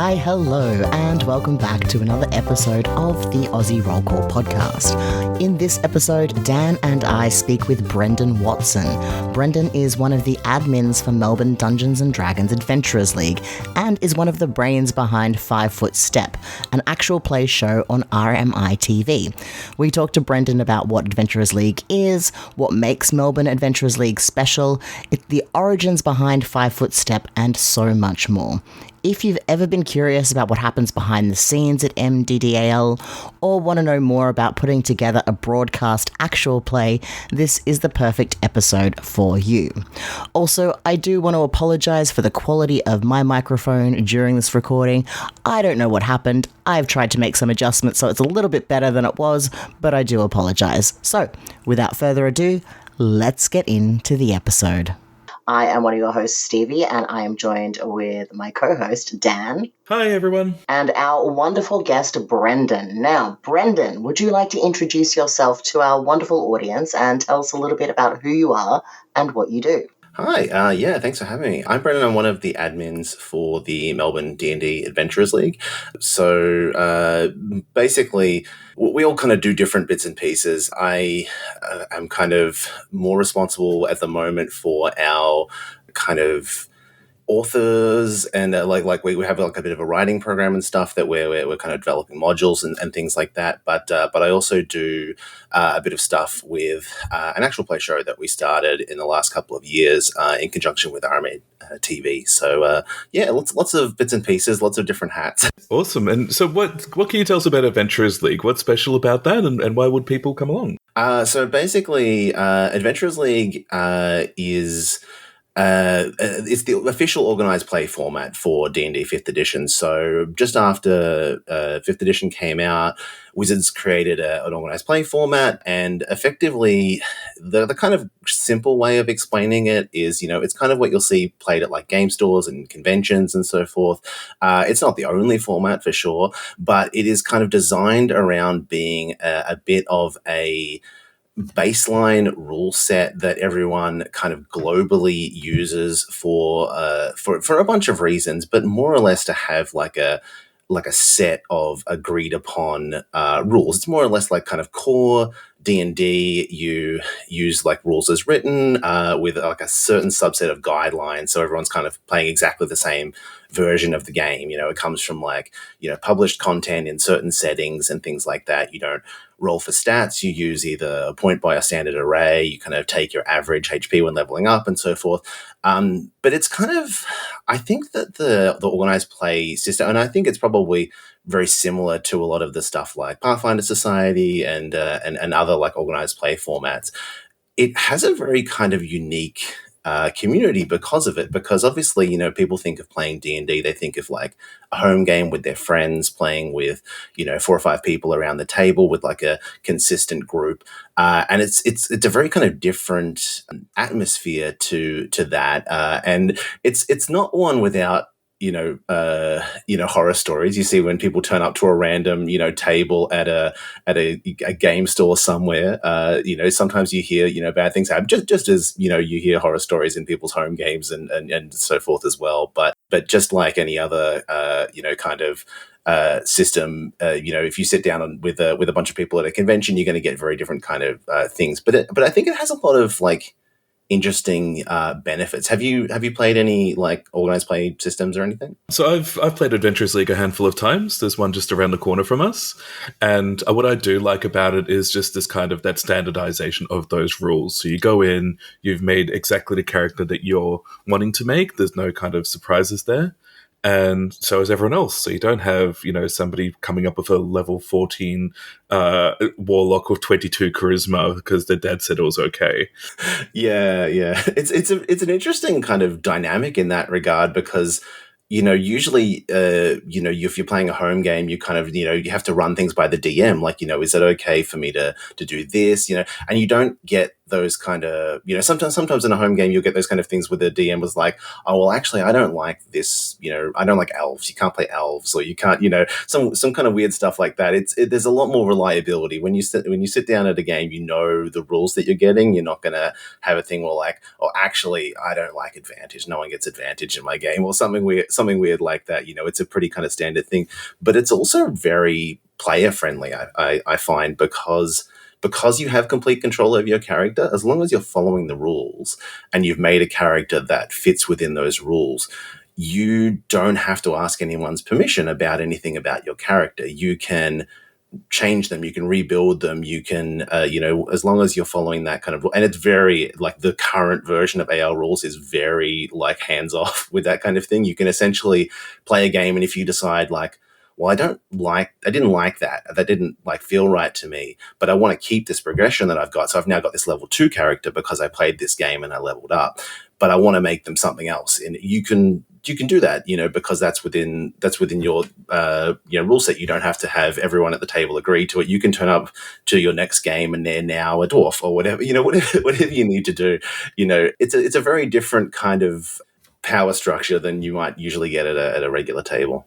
Why, hello, and welcome back to another episode of the Aussie Roll Call podcast. In this episode, Dan and I speak with Brendon Watson. Brendon is one of the admins for Melbourne Dungeons & Dragons Adventurers League and is one of the brains behind 5 Foot Step, an actual play show on RMITV. We talk to Brendon about what Adventurers League is, what makes Melbourne Adventurers League special, the origins behind 5 Foot Step, and so much more. If you've ever been curious about what happens behind the scenes at MDDAL, or want to know more about putting together a broadcast actual play, this is the perfect episode for you. Also, I do want to apologise for the quality of my microphone during this recording. I don't know what happened. I've tried to make some adjustments so it's a little bit better than it was, but I do apologise. So, without further ado, let's get into the episode. I am one of your hosts, Stevie, and I am joined with my co-host, Dan. Hi, everyone. And our wonderful guest, Brendon. Now, Brendon, would you like to introduce yourself to our wonderful audience and tell us a little bit about who you are and what you do? Hi, thanks for having me. I'm Brendon. I'm one of the admins for the Melbourne D&D Adventurers League. So basically, we all kind of do different bits and pieces. I am kind of more responsible at the moment for our kind of authors and like we have like a bit of a writing program and stuff that we're kind of developing modules and things like that. But I also do a bit of stuff with an actual play show that we started in the last couple of years in conjunction with RMITV. So lots of bits and pieces, lots of different hats. Awesome. And so what can you tell us about Adventurers League? What's special about that, and why would people come along? So basically, Adventurers League is... it's the official organised play format for D&D 5th edition. So just after 5th edition came out, Wizards created an organised play format, and effectively the kind of simple way of explaining it is, it's kind of what you'll see played at like game stores and conventions and so forth. It's not the only format for sure, but it is kind of designed around being a bit of a baseline rule set that everyone kind of globally uses for a bunch of reasons, but more or less to have like a set of agreed upon rules. It's more or less like kind of core D&D. You use like rules as written with like a certain subset of guidelines, so everyone's kind of playing exactly the same version of the game. It comes from like, published content in certain settings and things like that. You don't roll for stats. You use either a point by a standard array. You kind of take your average HP when leveling up and so forth. But it's kind of, I think that the organized play system, and I think it's probably very similar to a lot of the stuff like Pathfinder Society and other like organized play formats. It has a very kind of unique community because of it, because obviously, people think of playing D&D, they think of like a home game with their friends, playing with, 4 or 5 people around the table with like a consistent group. And it's a very kind of different atmosphere to that. And it's not one without, horror stories. You see when people turn up to a random, table at a game store somewhere. Sometimes you hear, bad things happen. Just as you hear horror stories in people's home games and so forth as well. But just like any other, kind of system, if you sit down with a bunch of people at a convention, you're going to get very different kind of things. But I think it has a lot of like interesting benefits. Have you played any like organized play systems or anything? So I've played Adventurers League a handful of times. There's one just around the corner from us, and what I do like about it is just this kind of that standardization of those rules. So you go in, you've made exactly the character that you're wanting to make. There's no kind of surprises there. And so is everyone else. So you don't have, somebody coming up with a level 14 warlock with 22 charisma because their dad said it was okay. Yeah. It's an interesting kind of dynamic in that regard because, usually, if you're playing a home game, you kind of, you have to run things by the DM. Like, is it okay for me to do this? And you don't get those kind of, sometimes in a home game, you'll get those kind of things where the DM was like, oh, well, actually, I don't like this, I don't like elves. You can't play elves, or you can't, some kind of weird stuff like that. There's a lot more reliability when you sit down at a game, the rules that you're getting. You're not going to have a thing where like, oh, actually, I don't like advantage. No one gets advantage in my game, or something weird like that. It's a pretty kind of standard thing, but it's also very player friendly. I find because you have complete control over your character, as long as you're following the rules and you've made a character that fits within those rules, you don't have to ask anyone's permission about anything about your character. You can change them, you can rebuild them, you can, as long as you're following that kind of, and it's very, like, the current version of AL rules is very, like, hands off with that kind of thing. You can essentially play a game, and if you decide, like, well, I didn't like that didn't, like, feel right to me, but I want to keep this progression that I've got. So I've now got this level 2 character because I played this game and I leveled up, but I want to make them something else. And you can do that, because that's within your rule set. You don't have to have everyone at the table agree to it. You can turn up to your next game and they're now a dwarf or whatever, whatever you need to do. It's a very different kind of power structure than you might usually get at a regular table.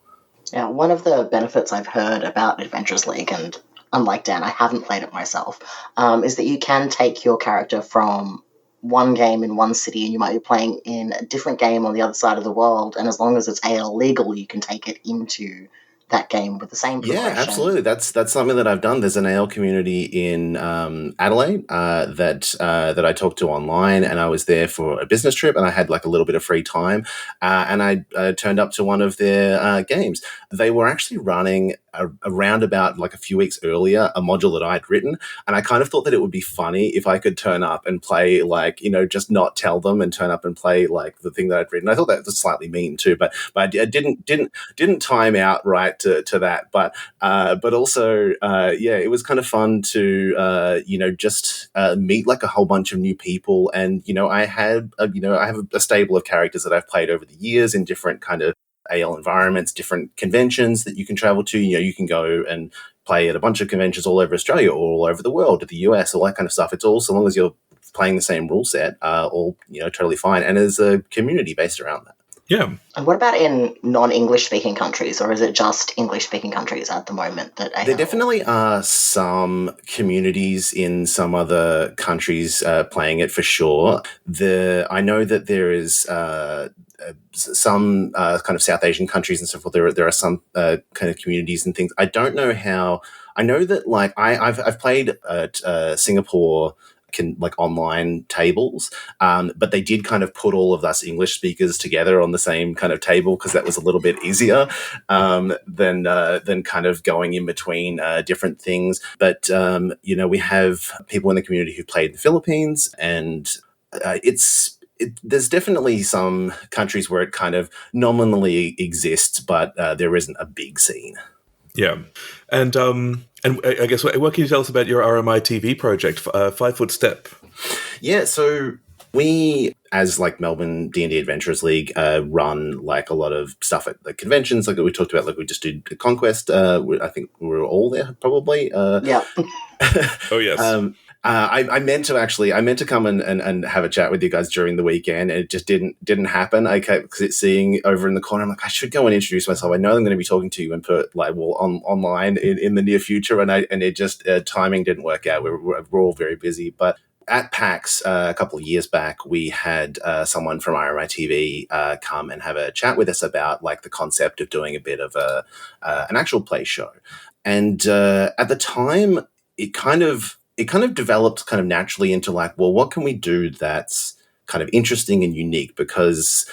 Yeah, one of the benefits I've heard about Adventurers League, and unlike Dan, I haven't played it myself, is that you can take your character from one game in one city and you might be playing in a different game on the other side of the world, and as long as it's AL legal, you can take it into that game with the same progression. Yeah, absolutely. That's something that I've done. There's an AL community in Adelaide that I talked to online, and I was there for a business trip, and I had like a little bit of free time, and I turned up to one of their games. They were actually running around about like a few weeks earlier a module that I'd written, and I kind of thought that it would be funny if I could turn up and play, like, just not tell them and turn up and play like the thing that I'd written. I thought that was slightly mean too, but I didn't time out right to that, but also it was kind of fun to just meet like a whole bunch of new people, and I have a stable of characters that I've played over the years in different kind of AL environments, different conventions that you can travel to. You can go and play at a bunch of conventions all over Australia or all over the world, to the US, all that kind of stuff. It's all, so long as you're playing the same rule set, all totally fine, and there's a community based around that. Yeah. And what about in non-English speaking countries, or is it just English speaking countries at the moment that AL? There definitely are some communities in some other countries playing it for sure. I know that there is some kind of South Asian countries and so forth. There are some kind of communities and things. I don't know how. I know that, like, I've played at Singapore online tables, but they did kind of put all of us English speakers together on the same kind of table because that was a little bit easier than kind of going in between different things. But we have people in the community who played in the Philippines, and there's definitely some countries where it kind of nominally exists, but there isn't a big scene. Yeah. And I guess, what can you tell us about your RMITV project, 5 Foot Step? Yeah, so we, as like Melbourne D&D Adventurers League, run like a lot of stuff at the conventions, like we talked about. Like we just did Conquest. I think we were all there, probably. Yeah. Oh yes. I meant to come and have a chat with you guys during the weekend, and it just didn't happen. I kept seeing over in the corner. I'm like, I should go and introduce myself. I know I'm going to be talking to you online in the near future, and it just timing didn't work out. We're all very busy, but at PAX a couple of years back, we had someone from RMITV come and have a chat with us about like the concept of doing a bit of an actual play show, and at the time, it kind of developed kind of naturally into like, well, what can we do that's kind of interesting and unique? Because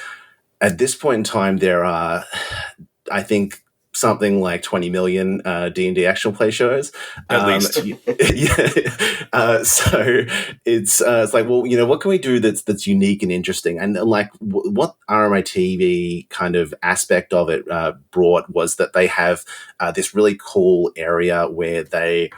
at this point in time, there are, I think, something like 20 million D&D actual play shows. At least. Yeah. So it's like, well, what can we do that's unique and interesting? And like what RMITV kind of aspect of it brought was that they have this really cool area where they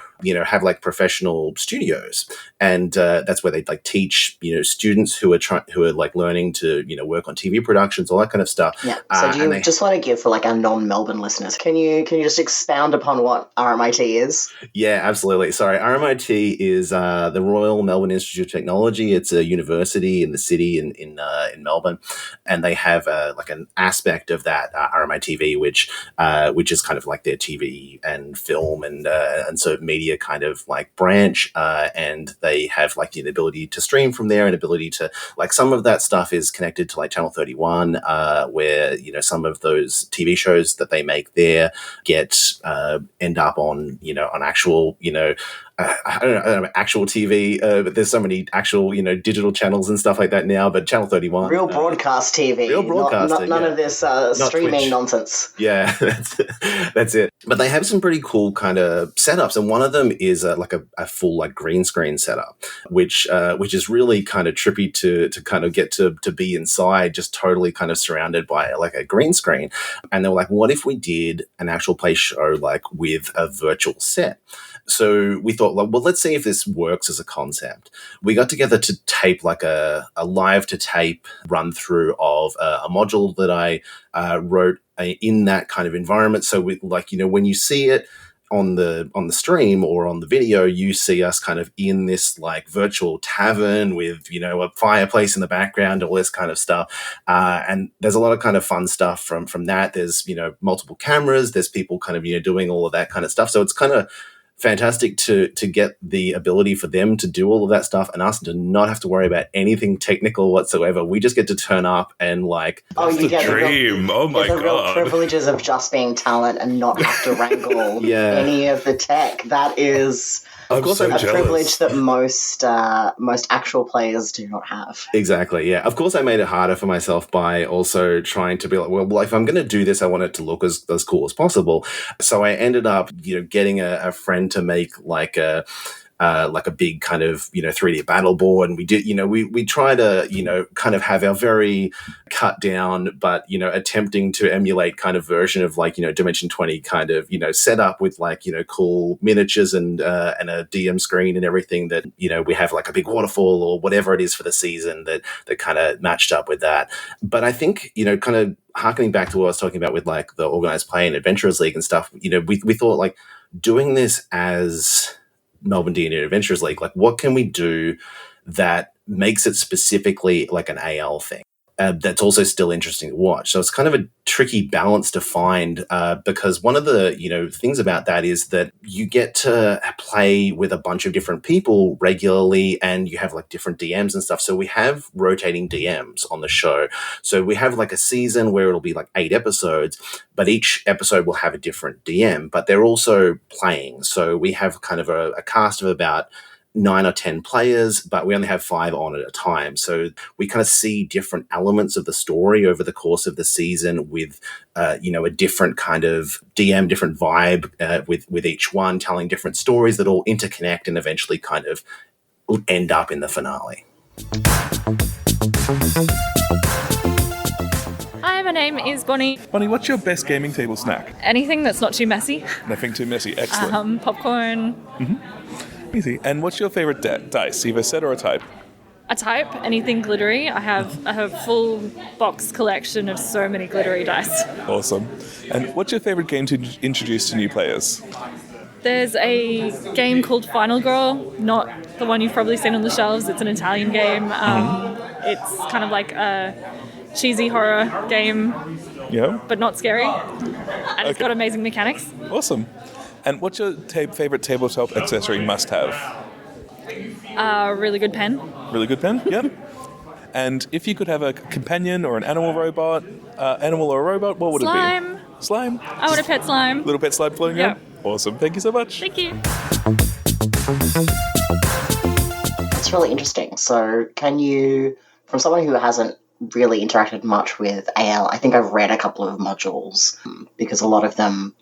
have like professional studios, and that's where they like teach students who are like learning to work on TV productions, all that kind of stuff. Yeah. So do you just want to give, for like our non-Melbourne listeners, can you just expound upon what RMIT is? Yeah, absolutely. Sorry, RMIT is the Royal Melbourne Institute of Technology. It's a university in the city in Melbourne, and they have like an aspect of that RMITV, which is kind of like their TV and film and so media kind of like branch, and they have like the ability to stream from there and ability to like some of that stuff is connected to like Channel 31, where some of those TV shows that they make there end up on on actual I don't know actual TV, but there's so many actual digital channels and stuff like that now. But Channel 31, real broadcast TV, real broadcasting, none of this streaming Twitch nonsense. Yeah, that's it. But they have some pretty cool kind of setups, and one of them is like a full like green screen setup, which is really kind of trippy to kind of get to be inside, just totally kind of surrounded by like a green screen. And they were like, what if we did an actual play show like with a virtual set? So we thought, well, let's see if this works as a concept. We got together to tape like a live to tape run through of a module that I wrote in that kind of environment. So we when you see it on the stream or on the video, you see us kind of in this like virtual tavern with a fireplace in the background, all this kind of stuff, and there's a lot of kind of fun stuff from that. There's multiple cameras, there's people kind of doing all of that kind of stuff, so it's kind of fantastic to get the ability for them to do all of that stuff and us to not have to worry about anything technical whatsoever. We just get to turn up and like that's the dream. The real privileges of just being talent and not have to wrangle any of the tech. That is a privilege that most actual players do not have. Exactly, yeah. Of course, I made it harder for myself by also trying to be like, well, if I'm going to do this, I want it to look as cool as possible. So I ended up, getting a friend to make like a big kind of 3D battle board, and we did we try to kind of have our very cut down but attempting to emulate kind of version of like Dimension 20 kind of setup with like cool miniatures and a DM screen and everything that we have like a big waterfall or whatever it is for the season that kind of matched up with that. But I think kind of harkening back to what I was talking about with like the organized play and Adventurers League and stuff, we thought like doing this as Melbourne D&D Adventurers League, like what can we do that makes it specifically like an AL thing that's also still interesting to watch? So it's kind of a tricky balance to find, because one of the things about that is that you get to play with a bunch of different people regularly, and you have like different DMs and stuff. So we have rotating DMs on the show. So we have like a season where it'll be like 8 episodes, but each episode will have a different DM, but they're also playing. So we have kind of a cast of about 9 or 10 players, but we only have 5 on at a time. So we kind of see different elements of the story over the course of the season with, a different kind of DM, different vibe with each one, telling different stories that all interconnect and eventually kind of end up in the finale. Hi, my name is Bonnie. Bonnie, what's your best gaming table snack? Anything that's not too messy. Nothing too messy. Excellent. Popcorn. Mm-hmm. Easy. And what's your favorite dice, either set or a type? A type, anything glittery. I have a full box collection of so many glittery dice. Awesome. And what's your favorite game to introduce to new players? There's a game called Final Girl, not the one you've probably seen on the shelves. It's an Italian game. It's kind of like a cheesy horror game, but not scary. And it's got amazing mechanics. Awesome. And what's your favorite tabletop accessory must-have? Really good pen. Really good pen? Yep. And if you could have a companion or an animal or a robot, what would it be? Slime. I want a pet slime. Little pet slime floating around? Awesome. Thank you so much. Thank you. It's really interesting. So can you, from someone who hasn't really interacted much with AL, I think I've read a couple of modules because a lot of them,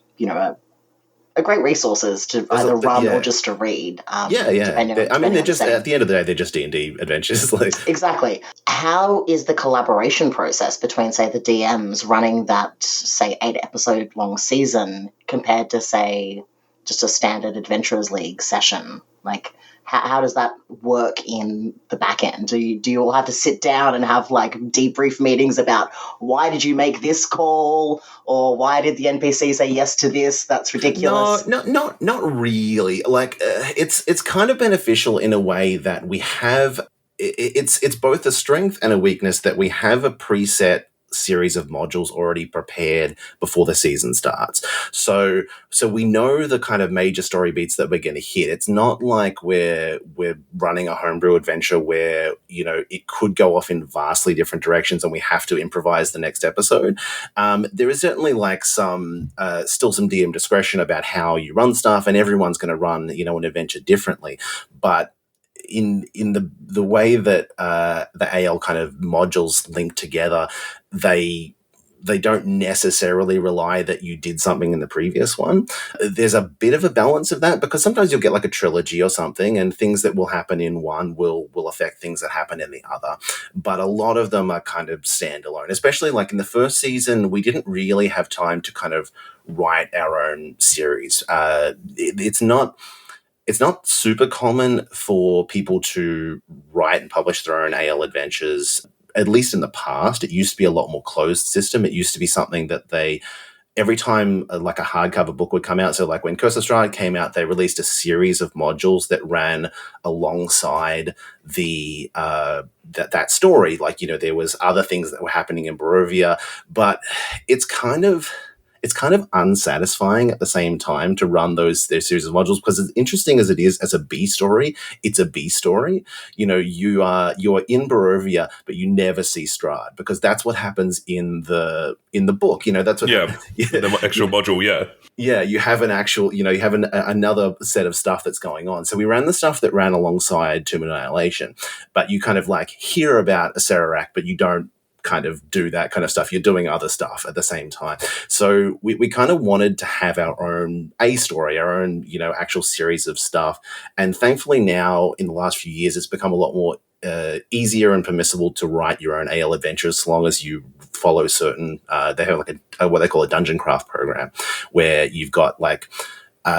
are great resources to either run or just to read. They're just, at the end of the day, they're just D&D adventures. Exactly. How is the collaboration process between, say, the DMs running that, say, 8-episode long season compared to, say, just a standard Adventurers League session? Like, how does that work in the back end? Do you all have to sit down and have like debrief meetings about why did you make this call, or why did the NPC say yes to this? That's ridiculous. No, not really. Like, it's kind of beneficial in a way that we have. It's both a strength and a weakness that we have a preset series of modules already prepared before the season starts. So we know the kind of major story beats that we're going to hit. It's not like we're running a homebrew adventure where, you know, it could go off in vastly different directions and we have to improvise the next episode. There is certainly like still some DM discretion about how you run stuff, and everyone's going to run, you know, an adventure differently. But in the way that the AL kind of modules link together, they don't necessarily rely that you did something in the previous one. There's a bit of a balance of that, because sometimes you'll get like a trilogy or something, and things that will happen in one will affect things that happen in the other. But a lot of them are kind of standalone, especially like in the first season, we didn't really have time to kind of write our own series. It's not super common for people to write and publish their own AL adventures. At least in the past, it used to be a lot more closed system. It used to be something that every time like a hardcover book would come out, so like when Curse of Strahd came out, they released a series of modules that ran alongside the that story. Like, you know, there was other things that were happening in Barovia, but it's kind of unsatisfying at the same time to run those series of modules, because as interesting as it is as a B story, it's a B story. You know, you're in Barovia, but you never see Strahd, because that's what happens in the book. You know, that's what the actual module. Yeah, you have an actual, you know, you have another set of stuff that's going on. So we ran the stuff that ran alongside Tomb of Annihilation, but you kind of like hear about a Sararak, but you don't kind of do that kind of stuff. You're doing other stuff at the same time. So we kind of wanted to have our own A story, our own, you know, actual series of stuff. And thankfully now in the last few years, it's become a lot more easier and permissible to write your own AL adventures, as long as you follow certain, they have like what they call a dungeon craft program, where you've got like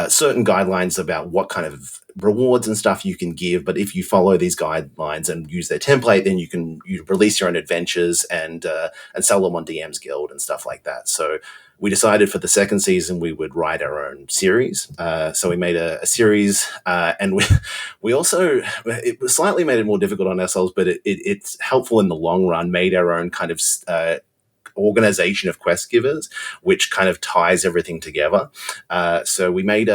certain guidelines about what kind of rewards and stuff you can give. But if you follow these guidelines and use their template, then you release your own adventures and sell them on DM's Guild and stuff like that. So we decided for the second season we would write our own series. So we made a series, and we also, it slightly made it more difficult on ourselves, but it's helpful in the long run, made our own kind of organization of quest givers, which kind of ties everything together. So we made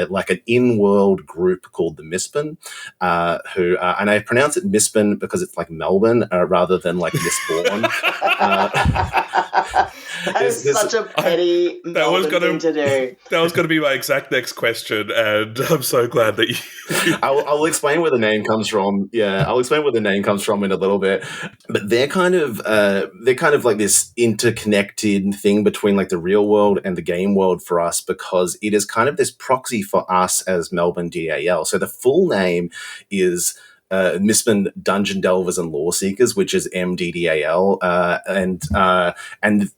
like an in-world group called the Mispen, who, and I pronounce it Mispen because it's like Melbourne rather than like Misborn. That is such a petty thing to do. That was going to be my exact next question, and I'm so glad that you... I'll explain where the name comes from. Yeah, I'll explain where the name comes from in a little bit. But they're kind of like this interconnected thing between like the real world and the game world for us, because it is kind of this proxy for us as Melbourne DDAL. So the full name is Mispen Dungeon Delvers and Lore Seekers, which is MDDAL, and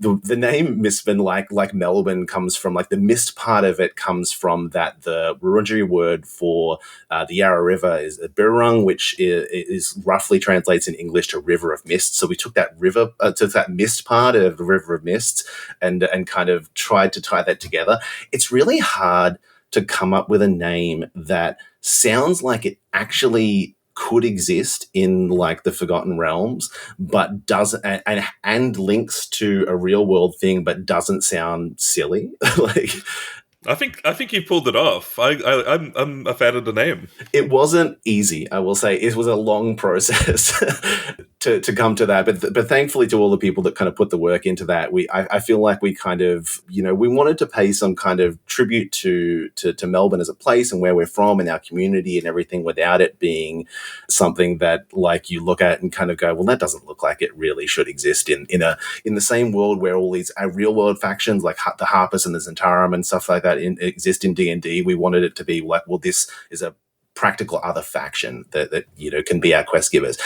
the name Mispen, like Melbourne, comes from like the mist part of it comes from that the Wurundjeri word for the Yarra River is a Birrung, which is roughly translates in English to River of Mist. So we took that river, took that mist part of the River of Mists, and kind of tried to tie that together. It's really hard to come up with a name that sounds like it actually could exist in like the Forgotten Realms, but doesn't, and links to a real world thing, but doesn't sound silly. Like, I think you pulled it off. I'm a fan of the name. It wasn't easy, I will say. It was a long process to come to that, but thankfully to all the people that kind of put the work into that, I feel like we kind of, you know, we wanted to pay some kind of tribute to Melbourne as a place and where we're from and our community and everything, without it being something that like you look at and kind of go, well, that doesn't look like it really should exist in the same world where all these real world factions like the Harpers and the Zentarum and stuff like that exist in D&D. We wanted it to be like, well, this is a practical other faction that you know can be our quest givers.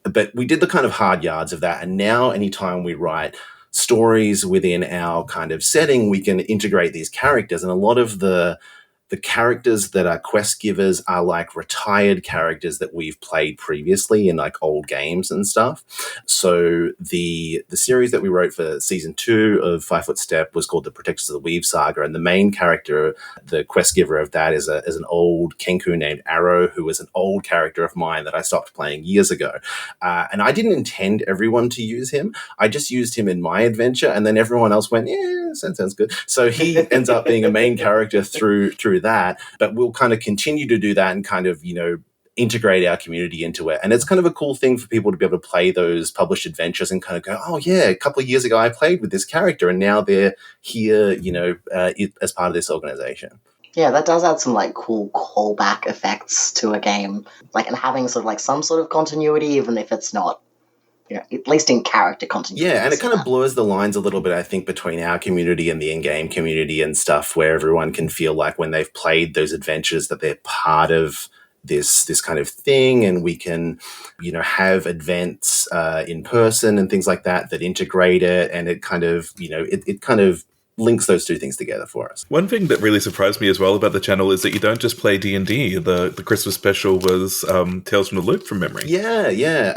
But we did the kind of hard yards of that, and now anytime we write stories within our kind of setting, we can integrate these characters. And a lot of the characters that are quest givers are like retired characters that we've played previously in like old games and stuff. So the series that we wrote for season 2 of 5 Foot Step was called The Protectors of the Weave Saga, and the main character, the quest giver of that, is an old Kenku named Arrow, who was an old character of mine that I stopped playing years ago. And I didn't intend everyone to use him. I just used him in my adventure, and then everyone else went, yeah, sounds good. So he ends up being a main character through that, but we'll kind of continue to do that and kind of, integrate our community into it. And it's kind of a cool thing for people to be able to play those published adventures and kind of go, oh yeah, a couple of years ago I played with this character and now they're here, as part of this organization. Yeah, that does add some like cool callback effects to a game, like, and having sort of like some sort of continuity, even if it's not, at least in character continuity. Yeah, and it kind of blurs the lines a little bit, I think, between our community and the in-game community and stuff, where everyone can feel like when they've played those adventures that they're part of this kind of thing, and we can, have events in person and things like that integrate it, and it kind of, it kind of links those two things together for us. One thing that really surprised me as well about the channel is that you don't just play D&D. The Christmas special was Tales from the Loop from memory. Yeah.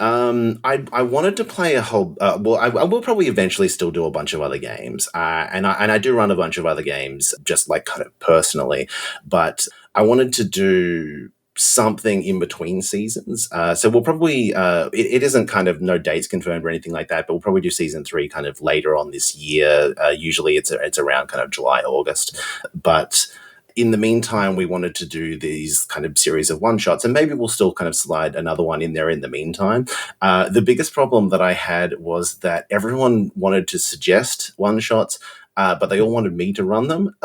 I wanted to play a whole... I will probably eventually still do a bunch of other games. And I do run a bunch of other games just like kind of personally. But I wanted to do something in between seasons. So we'll probably, it isn't kind of no dates confirmed or anything like that, but we'll probably do season 3 kind of later on this year. Usually it's around kind of July, August. But in the meantime, we wanted to do these kind of series of one-shots, and maybe we'll still kind of slide another one in there in the meantime. The biggest problem that I had was that everyone wanted to suggest one-shots, but they all wanted me to run them.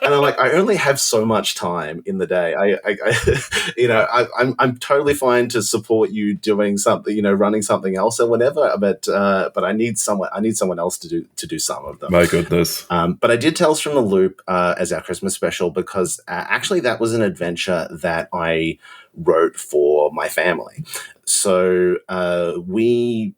And I'm like, I only have so much time in the day. I'm totally fine to support you doing something, running something else or whatever. But I need someone else to do some of them. My goodness. But I did Tales from the Loop as our Christmas special because actually that was an adventure that I wrote for my family. So we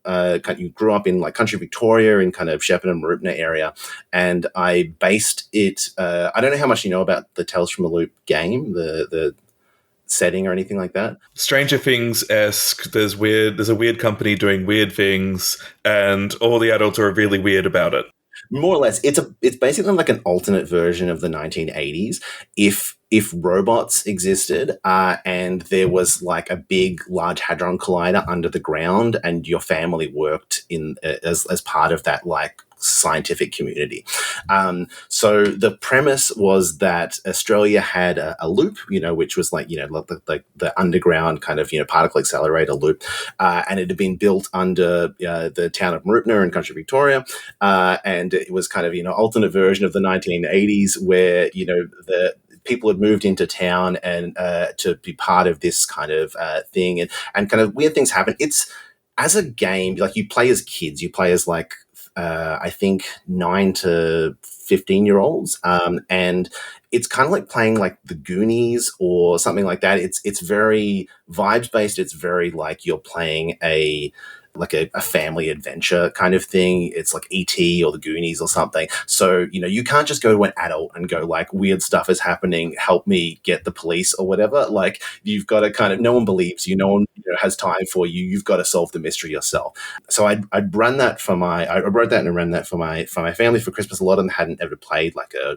grew up in like country Victoria in kind of Shepparton and Mooroopna area, and I based it. I don't know how much you know about the Tales from the Loop game, the setting or anything like that. Stranger Things-esque. There's a weird company doing weird things, and all the adults are really weird about it. More or less, it's basically like an alternate version of the 1980s. If robots existed and there was like a big, large hadron collider under the ground, and your family worked in as part of that like scientific community. So the premise was that Australia had a loop, which was like the underground kind of particle accelerator loop, and it had been built under the town of Mooroopna in country Victoria, and it was kind of alternate version of the 1980s where the people had moved into town and to be part of this kind of thing, and kind of weird things happen. It's, as a game, like you play as kids, you play as like I think 9 to 15-year-olds, and it's kind of like playing like the Goonies or something like that. It's very vibes based. It's very like you're playing a family adventure kind of thing. It's like E.T. or the Goonies or something. So, you can't just go to an adult and go like, weird stuff is happening, help me get the police or whatever. Like, you've got to kind of, no one believes you, no one has time for you. You've got to solve the mystery yourself. So I'd run that I wrote that and ran that for my family for Christmas. A lot of them hadn't ever played like a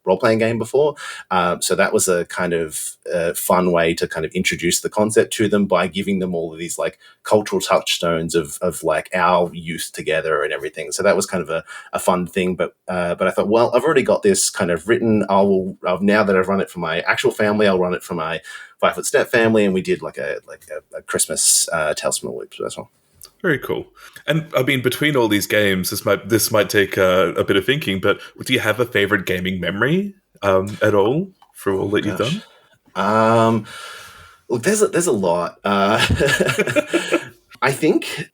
role-playing game before. So that was a kind of fun way to kind of introduce the concept to them by giving them all of these like cultural touchstones of like our youth together and everything. So that was kind of a fun thing. But I thought, well, I've already got this kind of written. Now that I've run it for my actual family, I'll run it for my 5 Foot Step family. And we did like a Christmas Tales from the Loop as well. Very cool. And I mean, between all these games, this might take a bit of thinking, but do you have a favorite gaming memory at all for all that you've done? Look, there's a lot. I think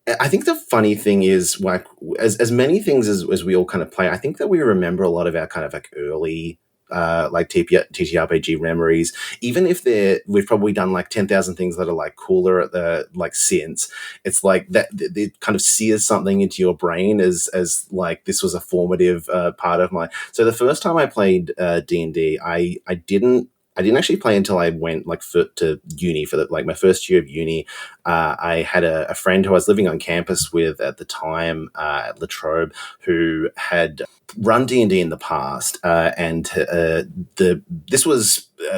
the funny thing is, like, as many things as we all kind of play, I think that we remember a lot of our kind of like early like TTRPG memories, even if we've probably done like 10,000 things that are like cooler at the like since, it's like that it kind of sears something into your brain as like this was a formative part of my. So the first time I played D&D, I didn't actually play until I went like to uni for like my first year of uni. I had a friend who I was living on campus with at the time at La Trobe, who had run D&D in the past, and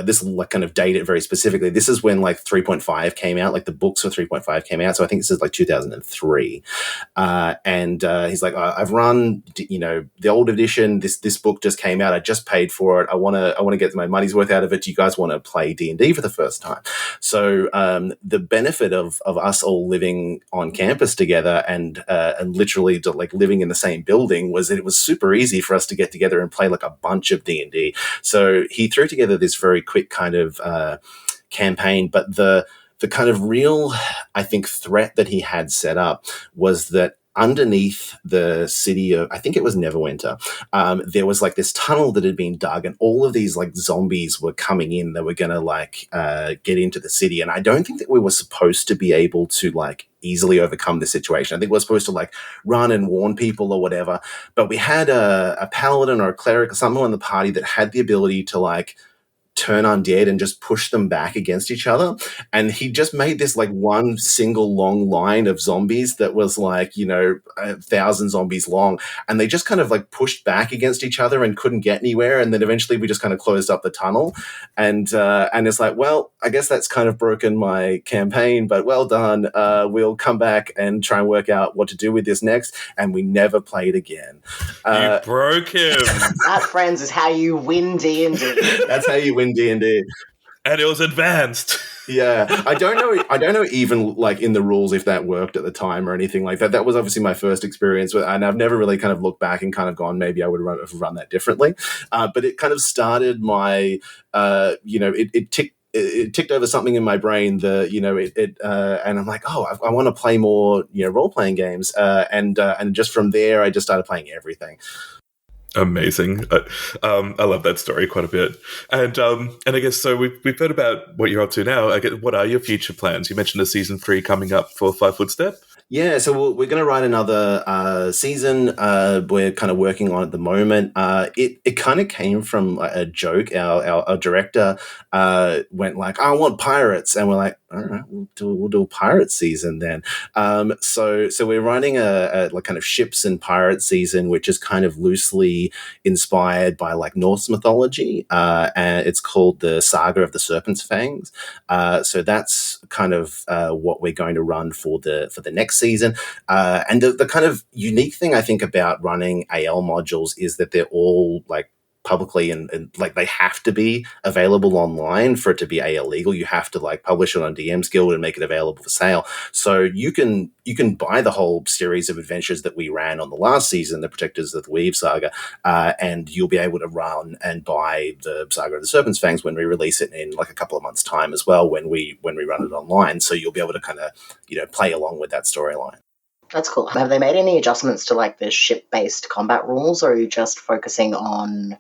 this like kind of date it very specifically. This is when like 3.5 came out, like the books for 3.5 came out. So I think this is like 2003. And he's like, I've run, the old edition. This book just came out. I just paid for it. I want to get my money's worth out of it. Do you guys want to play D&D for the first time? So the benefit of us all living on campus together and literally like living in the same building was that it was super easy for us to get together and play like a bunch of D&D. So he threw together this very quick kind of campaign, but the kind of real, I think, threat that he had set up was that underneath the city of, I think it was Neverwinter, there was like this tunnel that had been dug, and all of these like zombies were coming in that were going to like get into the city. And I don't think that we were supposed to be able to like easily overcome the situation. I think we're supposed to like run and warn people or whatever. But we had a paladin or a cleric or someone in the party that had the ability to like turn undead and just push them back against each other. And he just made this like one single long line of zombies that was like, 1,000 zombies long. And they just kind of like pushed back against each other and couldn't get anywhere. And then eventually we just kind of closed up the tunnel. And it's like, well, I guess that's kind of broken my campaign, but well done. We'll come back and try and work out what to do with this next. And we never played again. You broke him. That, friends, is how you win D&D. That's how you win D&D. And it was advanced. Yeah, I don't know even like in the rules if that worked at the time or anything like that. That was obviously my first experience with, and I've never really kind of looked back and kind of gone, maybe I would have run that differently. But it kind of started my, it ticked over something in my brain, and I'm like, oh, I want to play more, role-playing games. And just from there, I just started playing everything. Amazing. I love that story quite a bit. And I guess, so we've heard about what you're up to now. I guess, what are your future plans? You mentioned a season 3 coming up for 5 Foot Step. Yeah, so we're going to write another season. We're kind of working on at the moment. It kind of came from a joke. Our director went like, I want pirates. And we're like, all right, we'll do a pirate season then. So we're writing a like kind of ships and pirate season, which is kind of loosely inspired by like Norse mythology. And it's called the Saga of the Serpent's Fangs. So that's kind of what we're going to run for the next season. And the kind of unique thing I think about running AL modules is that they're all like publicly and like they have to be available online for it to be AL legal. You have to like publish it on DM's Guild and make it available for sale. So you can buy the whole series of adventures that we ran on the last season, the Protectors of the Weave Saga, and you'll be able to run and buy the Saga of the Serpent's Fangs when we release it in like a couple of months' time as well, when we run it online. So you'll be able to kind of play along with that storyline. That's cool. Have they made any adjustments to like the ship-based combat rules, or are you just focusing on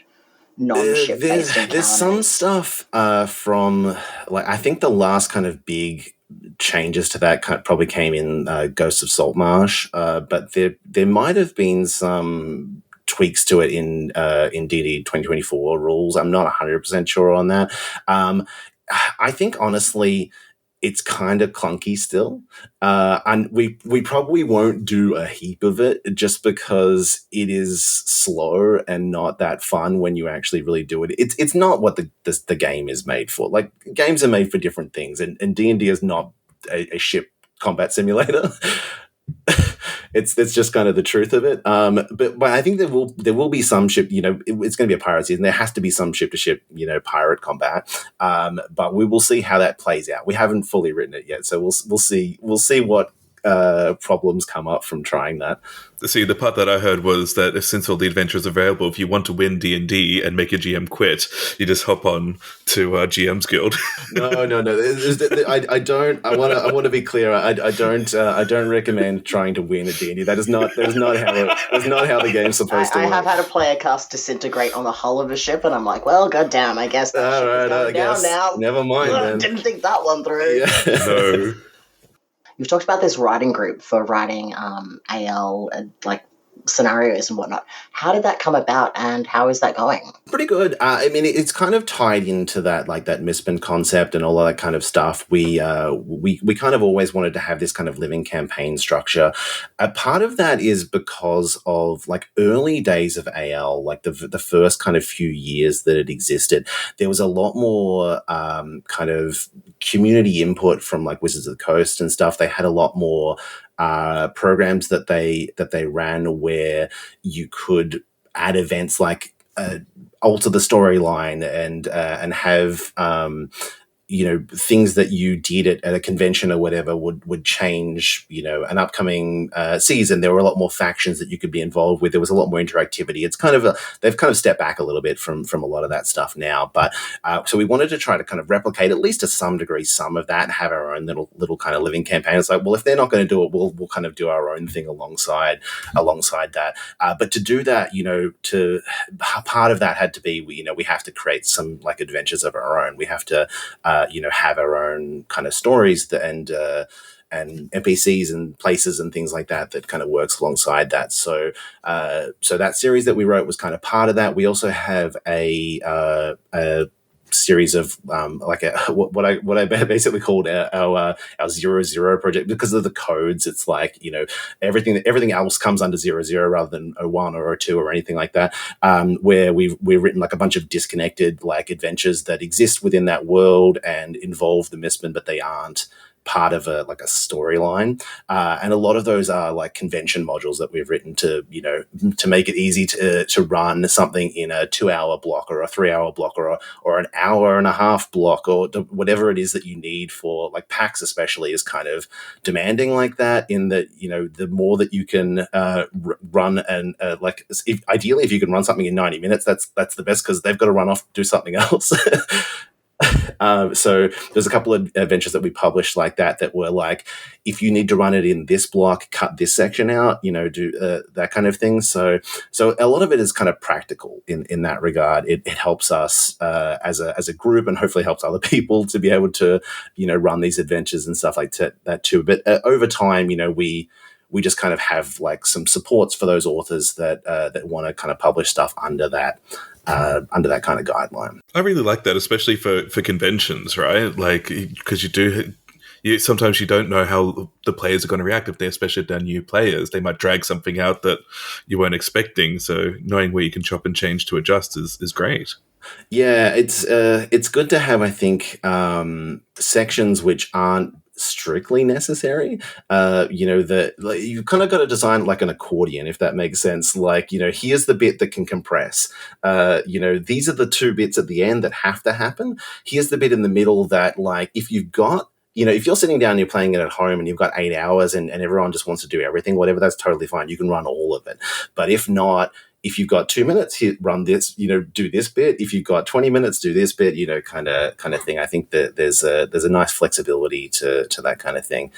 non-ship-based encounters? There's some stuff from like, I think the last kind of big changes to that probably came in Ghosts of Saltmarsh, but there might have been some tweaks to it in DD 2024 rules. I'm not 100% sure on that. I think honestly, it's kind of clunky still. And we probably won't do a heap of it just because it is slow and not that fun when you actually really do it. It's not what the game is made for. Like, games are made for different things, and D&D is not a ship combat simulator. It's just kind of the truth of it. But I think there will be some ship, it's going to be a pirate season. There has to be some ship to ship, pirate combat. But we will see how that plays out. We haven't fully written it yet, so we'll see what problems come up from trying that. See, the part that I heard was that since all the adventures are available, if you want to win D&D and make your GM quit, you just hop on to GM's Guild. No. I don't. I want to be clear. I don't recommend trying to win at D&D. That is not how the game's supposed to work. I have had a player cast Disintegrate on the hull of a ship, and I'm like, well, goddamn, I guess that ship is going down now. Never mind. Then. Didn't think that one through. Yeah. No. You've talked about this writing group for writing AL like scenarios and whatnot. How did that come about, and how is that going? Pretty good. I mean, it's kind of tied into that, like that Mistborn concept and all of that kind of stuff. We kind of always wanted to have this kind of living campaign structure. A part of that is because of like early days of AL, like the first kind of few years that it existed, there was a lot more kind of community input from like Wizards of the Coast and stuff. They had a lot more programs that they ran where you could add events like alter the storyline and have things that you did at a convention or whatever would change, an upcoming season. There were a lot more factions that you could be involved with. There was a lot more interactivity. It's kind of they've kind of stepped back a little bit from a lot of that stuff now. But so we wanted to try to kind of replicate, at least to some degree, some of that, and have our own little kind of living campaign. It's like, well, if they're not going to do it, we'll kind of do our own thing alongside that. But to do that, to part of that had to be, we have to create some like adventures of our own. We have to have our own kind of stories and NPCs and places and things like that kind of works alongside that. So that series that we wrote was kind of part of that. We also have a series of what I basically called our 00 project. Because of the codes, it's like everything else comes under 00 rather than 01 or 02 or anything like that, where we've written like a bunch of disconnected like adventures that exist within that world and involve the Mistborn, but they aren't part of a storyline, and a lot of those are like convention modules that we've written to make it easy to run something in a 2-hour block or a 3-hour block or an hour and a half block, or whatever it is that you need for like PAX especially is kind of demanding like that, in that the more that you can run and ideally if you can run something in 90 minutes, that's the best, because they've got to run off do something else. So there's a couple of adventures that we published like that were like, if you need to run it in this block, cut this section out, do that kind of thing. So a lot of it is kind of practical in that regard. It helps us as a group, and hopefully helps other people to be able to, run these adventures and stuff like that too. But over time, we just kind of have like some supports for those authors that want to kind of publish stuff under that kind of guideline. I really like that, especially for conventions, right? Like, because sometimes you don't know how the players are going to react especially if they're new players. They might drag something out that you weren't expecting. So knowing where you can chop and change to adjust is great. Yeah, it's good to have, I think, sections which aren't strictly necessary. You kind of got to design like an accordion, if that makes sense. Like, here's the bit that can compress. These are the 2 bits at the end that have to happen. Here's the bit in the middle that, like, if you've got, if you're sitting down and you're playing it at home and you've got 8 hours and everyone just wants to do everything, whatever, that's totally fine. You can run all of it. But if not, if you've got 2 minutes, run this, do this bit. If you've got 20 minutes, do this bit, kind of thing. I think that there's a nice flexibility to that kind of thing.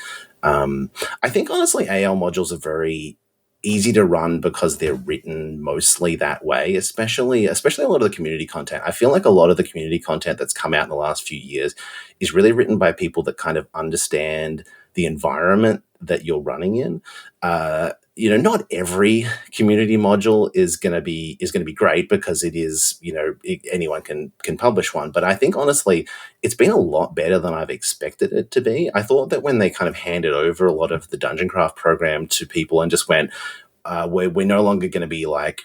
I think honestly, AL modules are very easy to run because they're written mostly that way, especially a lot of the community content. I feel like a lot of the community content that's come out in the last few years is really written by people that kind of understand the environment that you're running in. Not every community module is going to be great, because it is, anyone can publish one. But I think honestly, it's been a lot better than I've expected it to be. I thought that when they kind of handed over a lot of the Dungeon Craft program to people and just went, we're no longer going to be like,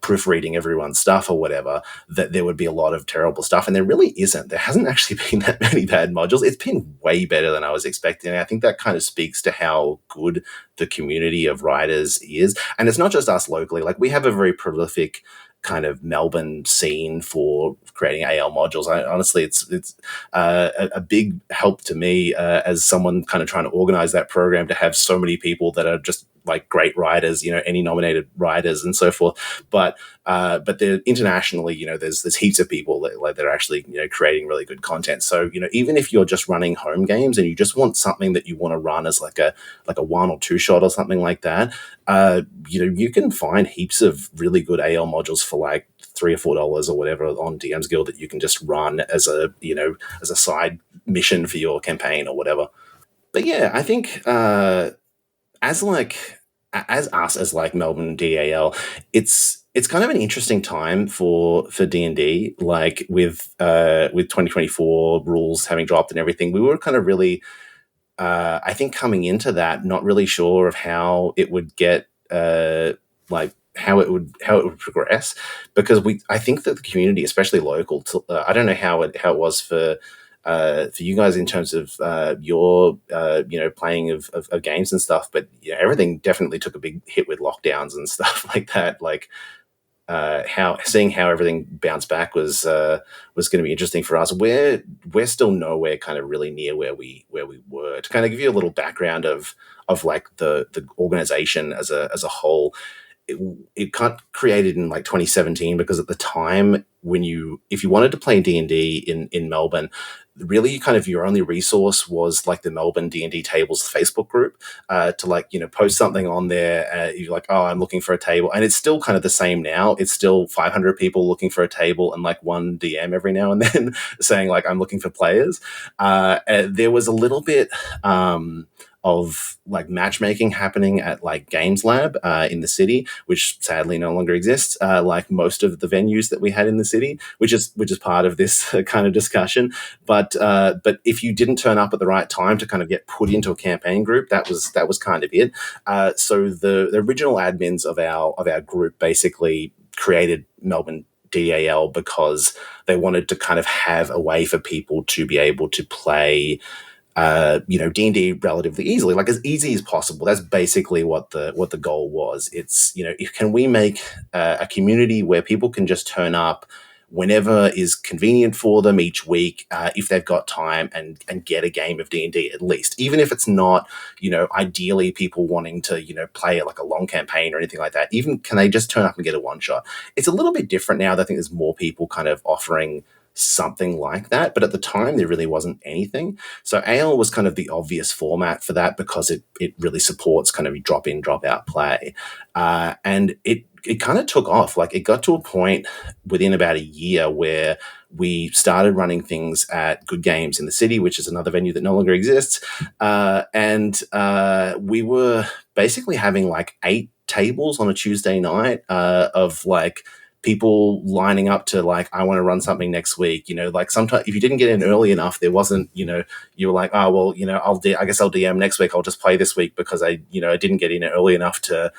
proofreading everyone's stuff or whatever, that there would be a lot of terrible stuff. And there really isn't. There hasn't actually been that many bad modules. It's been way better than I was expecting. And I think that kind of speaks to how good the community of writers is. And it's not just us locally. Like, we have a very prolific kind of Melbourne scene for creating AL modules. Honestly, it's a big help to me as someone kind of trying to organize that program, to have so many people that are just like great writers, any nominated writers and so forth. But they're internationally, there's heaps of people that are actually, creating really good content. So, even if you're just running home games and you just want something that you want to run as like a 1 or 2 shot or something like that, you can find heaps of really good AL modules for like $3 or $4 or whatever on DM's Guild that you can just run as a side mission for your campaign or whatever. But yeah, I think as us as like Melbourne DDAL, it's kind of an interesting time for D&D, like with 2024 rules having dropped and everything. We were kind of really I think coming into that not really sure of how it would get how it would progress, because I think that the community, especially local, I don't know how it was for you guys in terms of your playing of games and stuff, but everything definitely took a big hit with lockdowns and stuff like that. Like seeing how everything bounced back was going to be interesting for us. We're still nowhere kind of really near where we were. To kind of give you a little background of like the organization as a whole. It got created in like 2017 because at the time if you wanted to play D&D in Melbourne, really kind of your only resource was like the Melbourne D&D tables Facebook group to post something on there. You're like, oh, I'm looking for a table. And it's still kind of the same now. It's still 500 people looking for a table and like one DM every now and then saying like, I'm looking for players. There was a little bit of like matchmaking happening at like Games Lab in the city, which sadly no longer exists, like most of the venues that we had in the city, which is part of this kind of discussion. But if you didn't turn up at the right time to kind of get put into a campaign group, that was kind of it. So the original admins of our group basically created Melbourne DDAL because they wanted to kind of have a way for people to be able to play D&D relatively easily, like as easy as possible. That's basically what the goal was. It's, can we make a community where people can just turn up whenever is convenient for them each week, if they've got time, and get a game of D&D at least, even if it's not, ideally people wanting to, play like a long campaign or anything like that. Even can they just turn up and get a one shot? It's a little bit different now. I think there's more people kind of offering something like that, but at the time there really wasn't anything. So AL was kind of the obvious format for that because it really supports kind of drop in, drop out play, and it kind of took off. Like it got to a point within about a year where we started running things at Good Games in the city, which is another venue that no longer exists, and we were basically having like 8 tables on a Tuesday night of like people lining up to like, I want to run something next week. Like sometimes if you didn't get in early enough, there wasn't, you were like, oh, well, I guess I'll DM next week. I'll just play this week because I didn't get in early enough to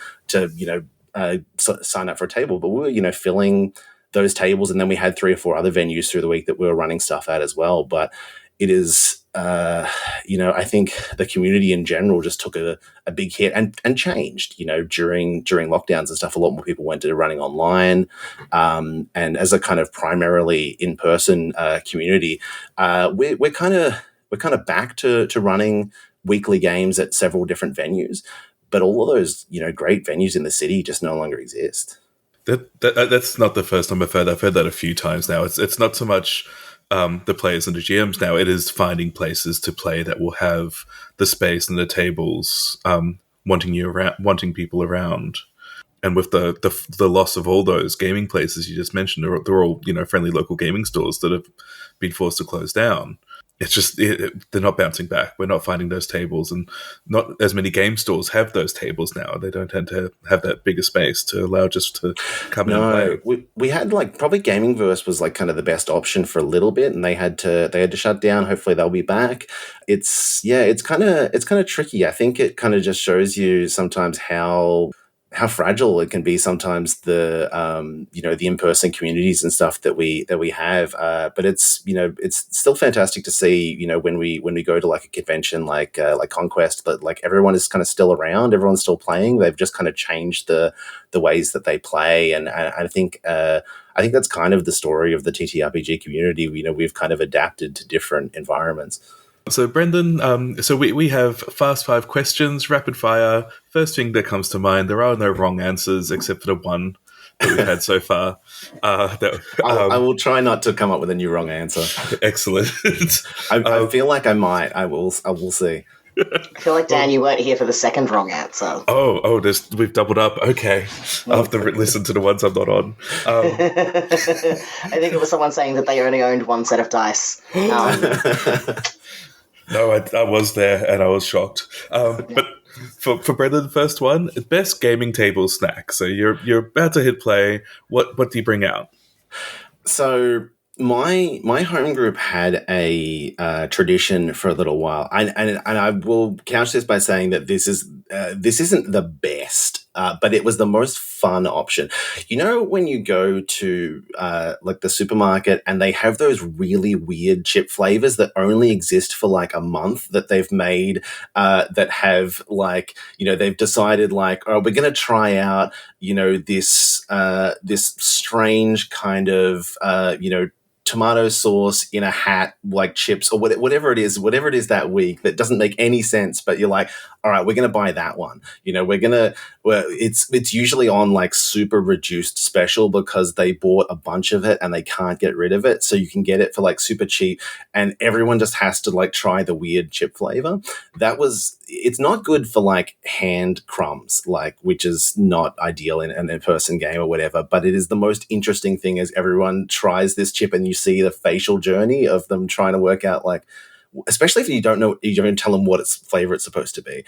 sign up for a table. But we were, filling those tables. And then we had 3 or 4 other venues through the week that we were running stuff at as well. But it is, I think the community in general just took a big hit and changed, during lockdowns and stuff. A lot more people went to running online, and as a kind of primarily in-person community, we're kind of back to running weekly games at several different venues, but all of those great venues in the city just no longer exist. That's not the first time I've heard that a few times now. It's not so much the players and the GMs now. It is finding places to play that will have the space and the tables, wanting people around. And with the loss of all those gaming places you just mentioned, they're all friendly local gaming stores that have been forced to close down. It's just they're not bouncing back. We're not finding those tables, and not as many game stores have those tables now. They don't tend to have that bigger space to allow just to come in and play. We had like probably Gamingverse was like kind of the best option for a little bit, and they had to shut down. Hopefully they'll be back. It's kind of tricky. I think it kind of just shows you sometimes how how fragile it can be sometimes, the the in-person communities and stuff that we have. But it's it's still fantastic to see when we go to like a convention like Conquest, that like everyone is kind of still around, everyone's still playing. They've just kind of changed the ways that they play, and I think that's kind of the story of the TTRPG community. We've kind of adapted to different environments. So, Brendon, so we have fast 5 questions, rapid fire. First thing that comes to mind, there are no wrong answers except for the one that we've had so far. I will try not to come up with a new wrong answer. Excellent. I feel like I might. I will see. I feel like, Dan, you weren't here for the second wrong answer. We've doubled up. Okay. I'll have to listen to the ones I'm not on. I think it was someone saying that they only owned one set of dice. No, I was there and I was shocked. But for Brendon, the first one, best gaming table snack. So you're about to hit play. What do you bring out? So my home group had a tradition for a little while, and I will couch this by saying that this isn't the best, but it was the most fun option. When you go to like the supermarket and they have those really weird chip flavors that only exist for like a month, that they've made, that have like they've decided like, oh, we're going to try out this strange kind of tomato sauce in a hat, like chips or whatever it is that week that doesn't make any sense, but you're like, all right, we're going to buy that one. It's usually on like super reduced special because they bought a bunch of it and they can't get rid of it. So you can get it for like super cheap, and everyone just has to like try the weird chip flavor. It's not good for like hand crumbs, like, which is not ideal in an in-person game or whatever, but it is the most interesting thing as everyone tries this chip and you see the facial journey of them trying to work out, like, especially if you don't tell them what its flavor it's supposed to be.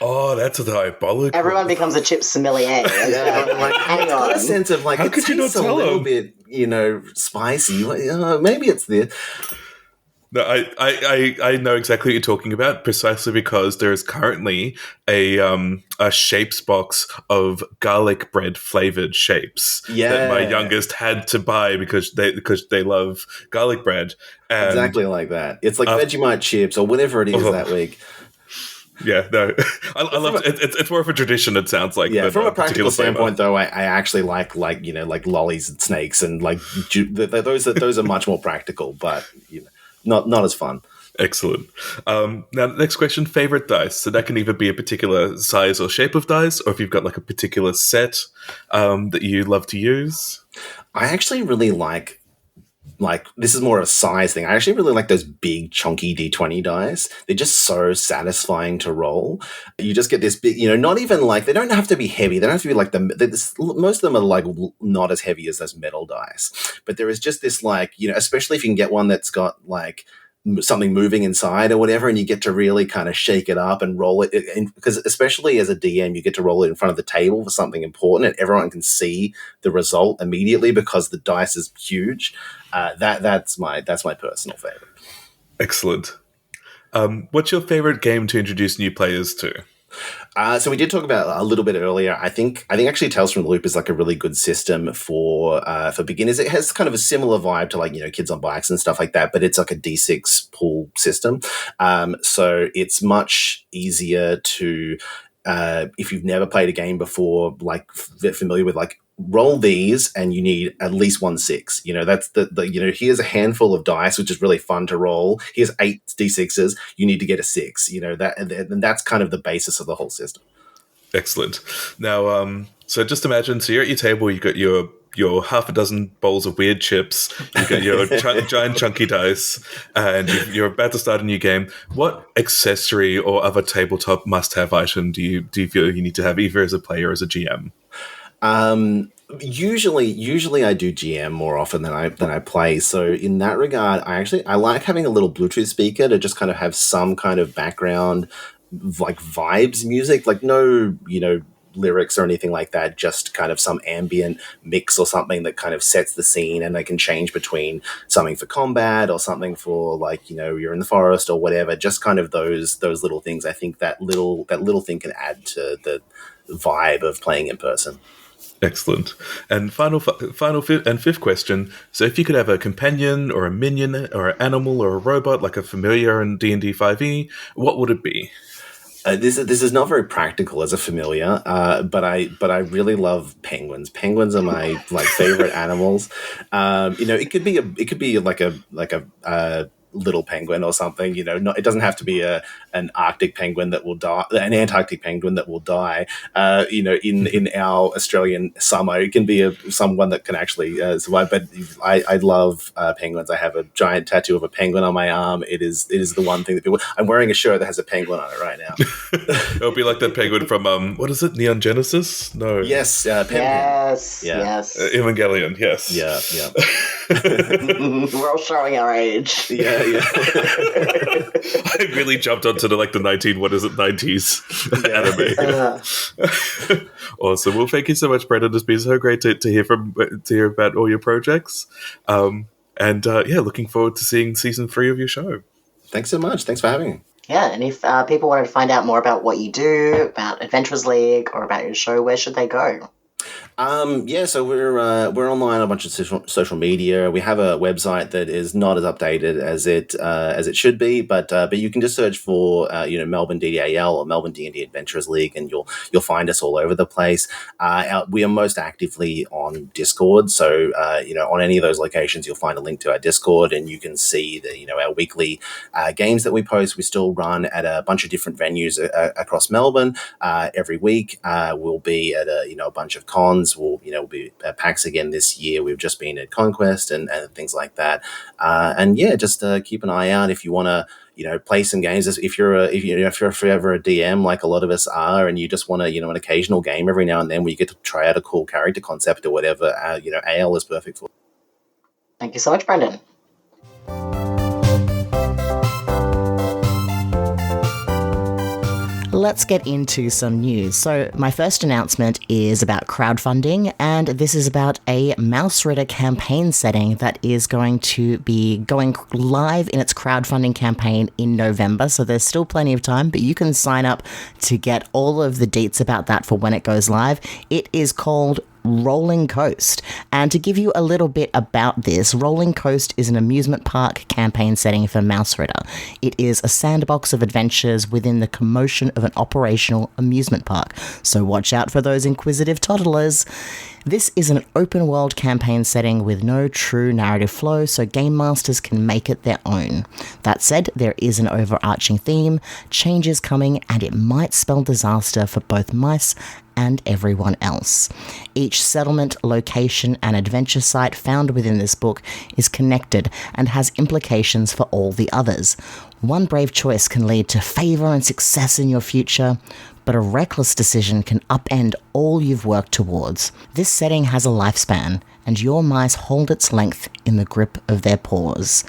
Oh, that's diabolical. Everyone becomes a chip sommelier. Hang on. Got a sense of like, how it could you not tastes a tell little them? bit, spicy. Maybe it's this. No, I know exactly what you're talking about, precisely because there is currently a shapes box of garlic bread flavored shapes that my youngest had to buy because they love garlic bread. And exactly like that. It's like Vegemite chips or whatever it is that week. Yeah, no, I love it. It's more of a tradition. It sounds like. Yeah, from a practical standpoint, though, I actually like lollies and snakes and like those are much more practical, but not as fun. Excellent. Now, the next question, favorite dice. So that can either be a particular size or shape of dice, or if you've got like a particular set that you love to use. I actually really like this is more of a size thing. I actually really like those big chunky D20 dice. They're just so satisfying to roll. You just get this big, not even like, they don't have to be heavy. They don't have to be like most of them are like not as heavy as those metal dice. But there is just this like, especially if you can get one that's got like something moving inside or whatever, and you get to really kind of shake it up and roll it, because especially as a DM, you get to roll it in front of the table for something important and everyone can see the result immediately because the dice is huge. That's my personal favorite. Excellent. What's your favorite game to introduce new players to? So we did talk about a little bit earlier. I think actually Tales from the Loop is like a really good system for beginners. It has kind of a similar vibe to like Kids on Bikes and stuff like that, but it's like a D6 pool system. So it's much easier to if you've never played a game before, like familiar with like, roll these and you need at least 1 6. That's the here's a handful of dice, which is really fun to roll. Here's 8 D6s. You need to get a 6. And that's kind of the basis of the whole system. Excellent. Now, so just imagine, so you're at your table, you've got your half a dozen bowls of weird chips, you've got your giant chunky dice, and you're about to start a new game. What accessory or other tabletop must-have item do you feel you need to have, either as a player or as a GM? Usually I do GM more often than I play. So in that regard, I like having a little Bluetooth speaker to just kind of have some kind of background, like vibes music, like no, lyrics or anything like that, just kind of some ambient mix or something that kind of sets the scene, and they can change between something for combat or something for, like, you know, you're in the forest or whatever. Just kind of those little things. I think that little thing can add to the vibe of playing in person. Excellent. And fifth question. So if you could have a companion or a minion or an animal or a robot, like a familiar in D&D 5e, what would it be? This is not very practical as a familiar, but I really love penguins. Penguins are my favorite animals. You know, it could be like a little penguin or something. You know, it doesn't have to be an Arctic penguin that will die, an Antarctic penguin that will die. You know, in our Australian summer, it can be someone that can actually survive. But I love penguins. I have a giant tattoo of a penguin on my arm. It is the one thing that people. I'm wearing a shirt that has a penguin on it right now. It'll be like that penguin from what is it? Neon Genesis? No. Yes. Yes. Yeah. Yes. Evangelion. Yes. Yeah. We're all showing our age. Yeah. I really jumped onto the 90s anime. Awesome. Well, thank you so much, Brendon. It's been so great to hear about all your projects. Looking forward to seeing season 3 of your show. Thanks so much. Thanks for having me. Yeah, and if people wanted to find out more about what you do, about Adventurers League, or about your show, where should they go? So we're online on a bunch of social media. We have a website that is not as updated as it should be, but you can just search for Melbourne DDAL or Melbourne D&D Adventurers League, and you'll find us all over the place. We are most actively on Discord, so on any of those locations you'll find a link to our Discord, and you can see our weekly games that we post. We still run at a bunch of different venues across Melbourne every week. We'll be at a bunch of cons. We'll be at PAX again this year. We've just been at Conquest and things like that. Just keep an eye out if you want to play some games. If you're ever a DM like a lot of us are, and you just want to an occasional game every now and then where you get to try out a cool character concept or whatever, AL is perfect for. Thank you so much, Brendon. Let's get into some news. So my first announcement is about crowdfunding, and this is about a Mouse Ritter campaign setting that is going to be going live in its crowdfunding campaign in November. So there's still plenty of time, but you can sign up to get all of the deets about that for when it goes live. It is called Rolling Coast. And to give you a little bit about this, Rolling Coast is an amusement park campaign setting for Mouse Ritter. It is a sandbox of adventures within the commotion of an operational amusement park. So watch out for those inquisitive toddlers. This is an open world campaign setting with no true narrative flow, so game masters can make it their own. That said, there is an overarching theme, changes coming, and it might spell disaster for both mice and everyone else. Each settlement, location, and adventure site found within this book is connected and has implications for all the others. One brave choice can lead to favor and success in your future, but a reckless decision can upend all you've worked towards. This setting has a lifespan, and your mice hold its length in the grip of their paws.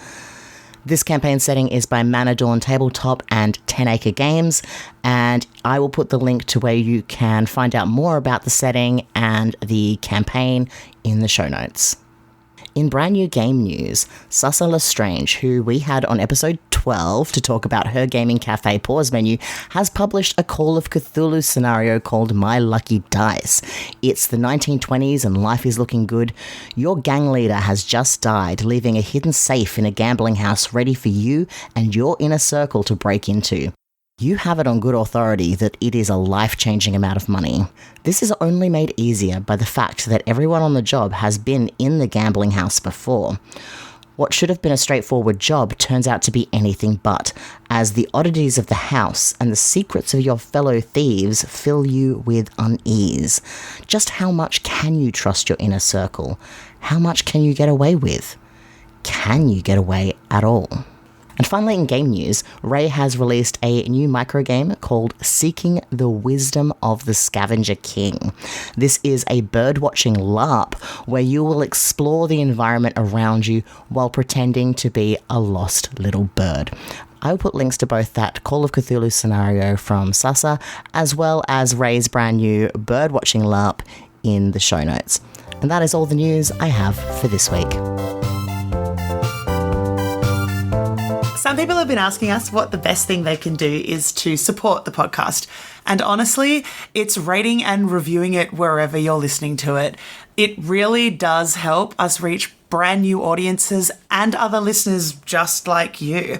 This campaign setting is by Manor Dawn Tabletop and 10 Acre Games, and I will put the link to where you can find out more about the setting and the campaign in the show notes. In brand new game news, Sussa Lestrange, who we had on episode 12 to talk about her gaming cafe pause menu, has published a Call of Cthulhu scenario called My Lucky Dice. It's the 1920s and life is looking good. Your gang leader has just died, leaving a hidden safe in a gambling house ready for you and your inner circle to break into. You have it on good authority that it is a life-changing amount of money. This is only made easier by the fact that everyone on the job has been in the gambling house before. What should have been a straightforward job turns out to be anything but, as the oddities of the house and the secrets of your fellow thieves fill you with unease. Just how much can you trust your inner circle? How much can you get away with? Can you get away at all? And finally, in game news, Ray has released a new microgame called Seeking the Wisdom of the Scavenger King. This is a bird-watching LARP where you will explore the environment around you while pretending to be a lost little bird. I will put links to both that Call of Cthulhu scenario from Sasa, as well as Ray's brand new birdwatching LARP in the show notes. And that is all the news I have for this week. Some people have been asking us what the best thing they can do is to support the podcast. And honestly, it's rating and reviewing it wherever you're listening to it. It really does help us reach brand new audiences and other listeners just like you.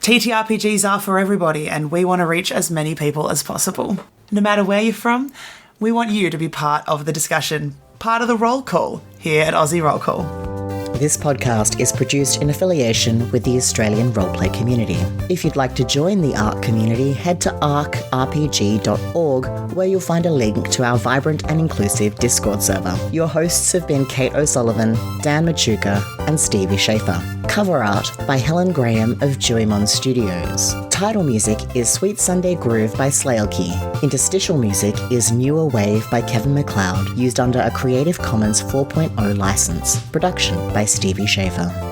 TTRPGs are for everybody, and we want to reach as many people as possible. No matter where you're from, we want you to be part of the discussion, part of the roll call here at Aussie Roll Call. This podcast is produced in affiliation with the Australian roleplay community. If you'd like to join the ARC community, head to arcrpg.org, where you'll find a link to our vibrant and inclusive Discord server. Your hosts have been Kate O'Sullivan, Dan Machuca, and Stevie Schaefer. Cover art by Helen Graham of Juimon Studios. Title music is Sweet Sunday Groove by Slailkey. Interstitial music is Newer Wave by Kevin MacLeod, used under a Creative Commons 4.0 license. Production by Stevie Schaefer.